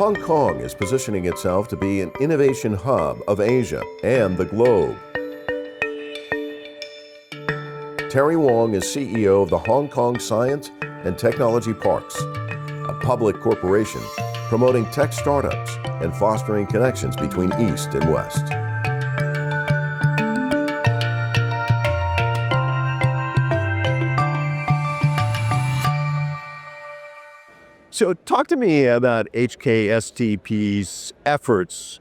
Hong Kong is positioning itself to be an innovation hub of Asia and the globe. Terry Wong is CEO of the Hong Kong Science and Technology Parks, a public corporation promoting tech startups and fostering connections between East and West. So talk to me about HKSTP's efforts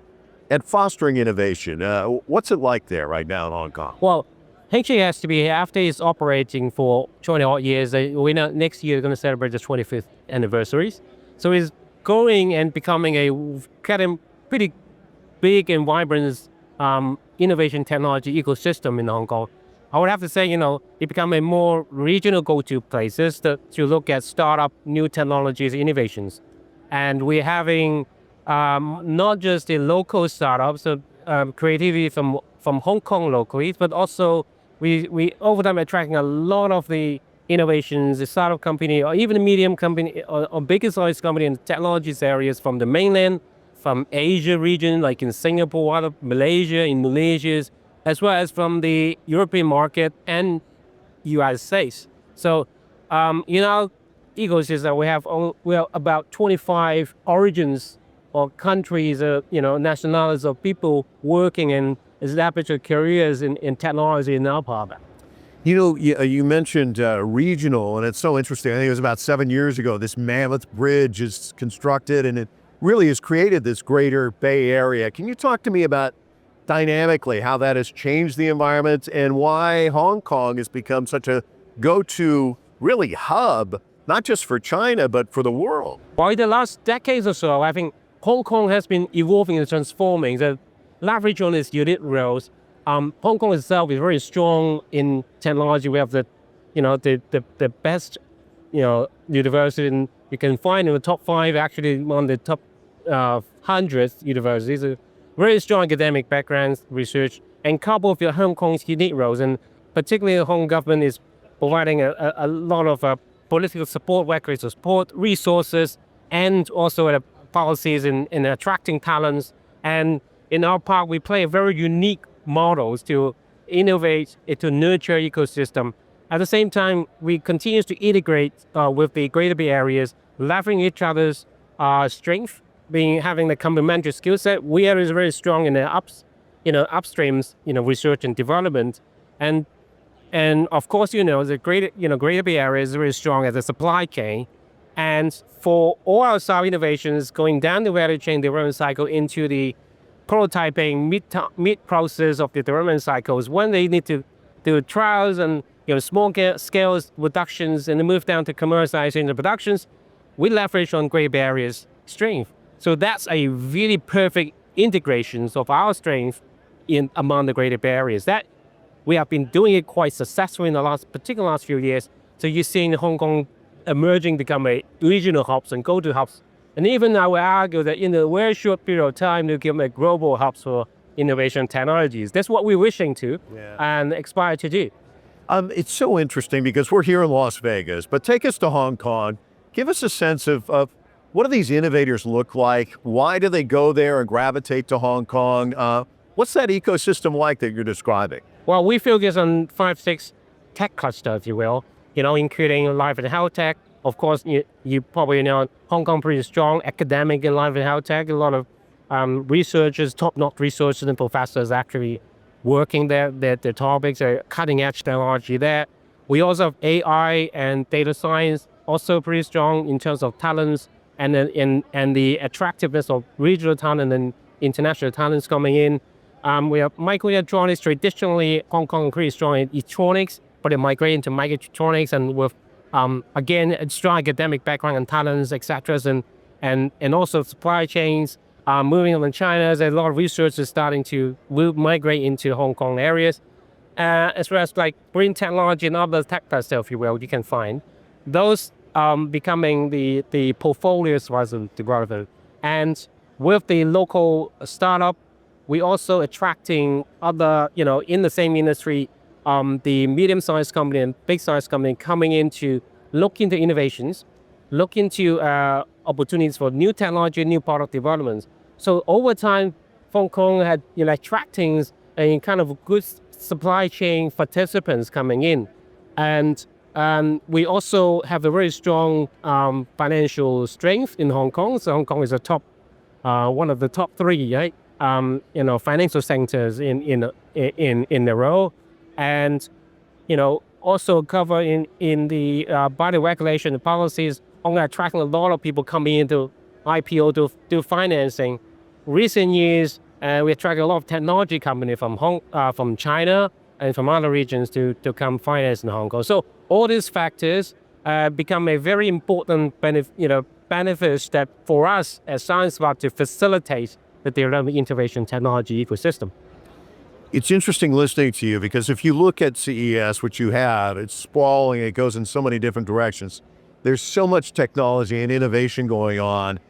at fostering innovation. What's it like there right now in Hong Kong? Well, HKSTP, after it's operating for 20 odd years, we know next year we're going to celebrate the 25th anniversary. So it's growing and becoming a kind of pretty big and vibrant innovation technology ecosystem in Hong Kong. I would have to say, it become a more regional go-to places to look at startup, new technologies, innovations. And we're having not just the local startups, creativity from Hong Kong locally, but also we over time attracting a lot of the innovations, the startup company, or even a medium company, or bigger size company in the technologies areas from the mainland, from Asia region, like in Singapore, out of Malaysia, Indonesia, as well as from the European market and United States. So, in our ecosystem, we have about 25 origins or countries, nationalities of people working and establishing careers in technology in our part. You mentioned regional, and it's so interesting. I think it was about 7 years ago, this mammoth bridge is constructed, and it really has created this greater Bay Area. Can you talk to me about dynamically how that has changed the environment and why Hong Kong has become such a go-to really hub, not just for China, but for the world? Well, in the last decades or so, I think Hong Kong has been evolving and transforming. The leverage on its unique roles. Hong Kong itself is very strong in technology. We have the best, university you can find in the top 5, actually on the top 100 universities. Very strong academic backgrounds, research, and coupled with Hong Kong's unique roles, and particularly the Hong Kong government is providing a lot of political support, records of support, resources, and also policies in attracting talents. And in our park, we play very unique models to innovate, to nurture ecosystem. At the same time, we continue to integrate with the Greater Bay Areas, leveraging each other's strength, having the complementary skill set. We are very strong in the upstreams, research and development, and of course, the Greater Bay Area is very strong as a supply chain. And for all our startup innovations going down the value chain development cycle into the prototyping mid process of the development cycles, when they need to do trials and small scale productions and then move down to commercialization and productions, we leverage on Greater Bay Area's strength. So that's a really perfect integration of our strength among the Greater Bay Areas. That we have been doing it quite successfully in the last few years. So you're seeing Hong Kong emerging, become a regional hubs and go-to hubs. And even I would argue that in a very short period of time, to become a global hubs for innovation technologies. That's what we're wishing to and aspire to do. It's so interesting because we're here in Las Vegas, but take us to Hong Kong. Give us a sense of what do these innovators look like? Why do they go there and gravitate to Hong Kong? What's that ecosystem like that you're describing? Well, we focus on 5-6 tech clusters, if you will, including life and health tech. Of course, you probably know Hong Kong pretty strong academic in life and health tech. A lot of researchers, top-notch researchers and professors actually working there. Their topics are cutting-edge technology there. We also have AI and data science, also pretty strong in terms of talents and the attractiveness of regional talent and international talents coming in. We have microelectronics. Traditionally, Hong Kong is pretty strong in electronics, but they migrate into microelectronics and with again a strong academic background and talents, etc. And also supply chains moving on in China. There's a lot of research is starting to migrate into Hong Kong areas, as well as like green technology and other tech clusters, if you will, you can find those becoming the portfolios for us to develop. And with the local startup, we also attracting other, in the same industry, the medium-sized company and big-sized company coming in to look into innovations look into opportunities for new technology, new product developments. So over time, Hong Kong had attracting a kind of good supply chain participants coming in, and we also have a very strong financial strength in Hong Kong. So Hong Kong is a top, one of the top three, right? Financial centers in the world, and also cover in the by the regulation and policies, only attracting a lot of people coming into IPO to do financing. Recent years, we attract a lot of technology companies from China and from other regions to come finance in Hong Kong. So all these factors become a very important benefits that for us as Science Park to facilitate the development innovation technology ecosystem. It's interesting listening to you because if you look at CES, which you had, it's sprawling, it goes in so many different directions. There's so much technology and innovation going on.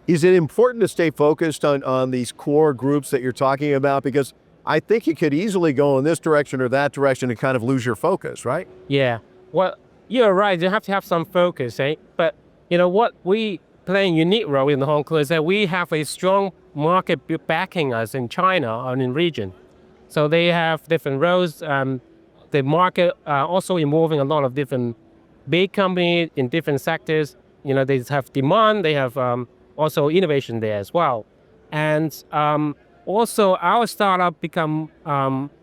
Is it important to stay focused on these core groups that you're talking about? Because I think you could easily go in this direction or that direction and kind of lose your focus, right? Yeah, well, you're right. You have to have some focus, eh? But what we play a unique role in Hong Kong is that we have a strong market backing us in China and in region. So they have different roles. The market also involving a lot of different big companies in different sectors. They have demand. They have also innovation there as well. And also our startup become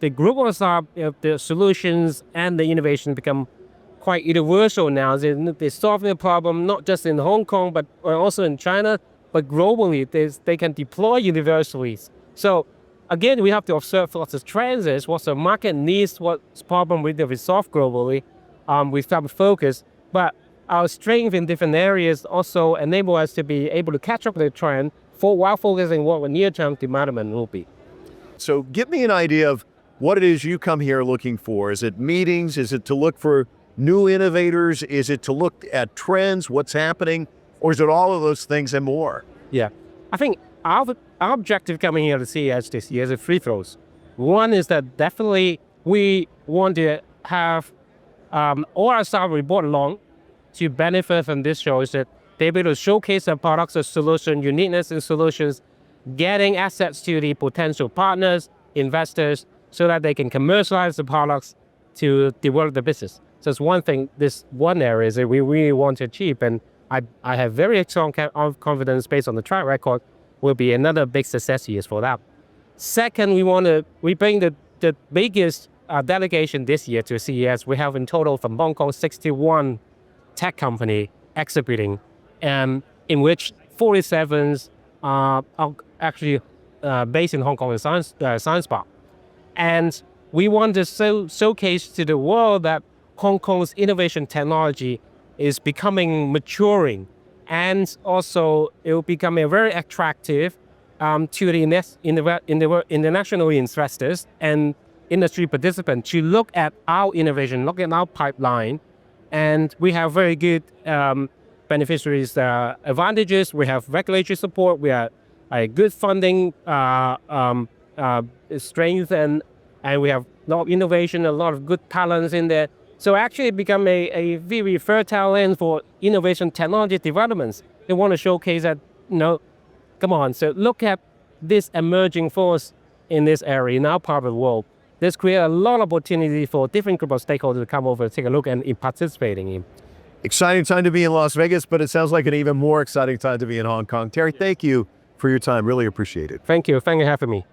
the group of startup, the solutions and the innovation become quite universal now. They're solving the problem not just in Hong Kong, but also in China, but globally. They can deploy universally. So again, we have to observe what's the trends, what's the market needs, what's problem we need to resolve globally. We start with focus, but our strength in different areas also enable us to be able to catch up with the trend while focusing what the near-term development will be. So give me an idea of what it is you come here looking for. Is it meetings? Is it to look for new innovators? Is it to look at trends, what's happening? Or is it all of those things and more? Yeah, I think our objective coming here to CES this year is three throws. One is that definitely we want to have all our staff report along to benefit from this show, is that they're able to showcase their products or solution, uniqueness in solutions, getting assets to the potential partners, investors, so that they can commercialize the products to develop the business. So it's one thing, this one area is that we really want to achieve, and I have very strong confidence based on the track record will be another big success years for that. Second, we bring the biggest delegation this year to CES. We have in total from Hong Kong 61 tech company exhibiting, in which 47 are actually based in Hong Kong in Science Park. And we want to showcase to the world that Hong Kong's innovation technology is becoming maturing, and also it will become a very attractive to the international investors and industry participants to look at our innovation, look at our pipeline, and we have very good beneficiaries advantages. We have regulatory support. We have a good funding strength, and we have a lot of innovation, a lot of good talents in there. So actually it become a very fertile land for innovation technology developments. They want to showcase that, come on, so look at this emerging force in this area, in our part of the world. This creates a lot of opportunity for different group of stakeholders to come over, take a look, and in participating in. Exciting time to be in Las Vegas, but it sounds like an even more exciting time to be in Hong Kong. Terry, thank you for your time. Really appreciate it. Thank you. Thank you for having me.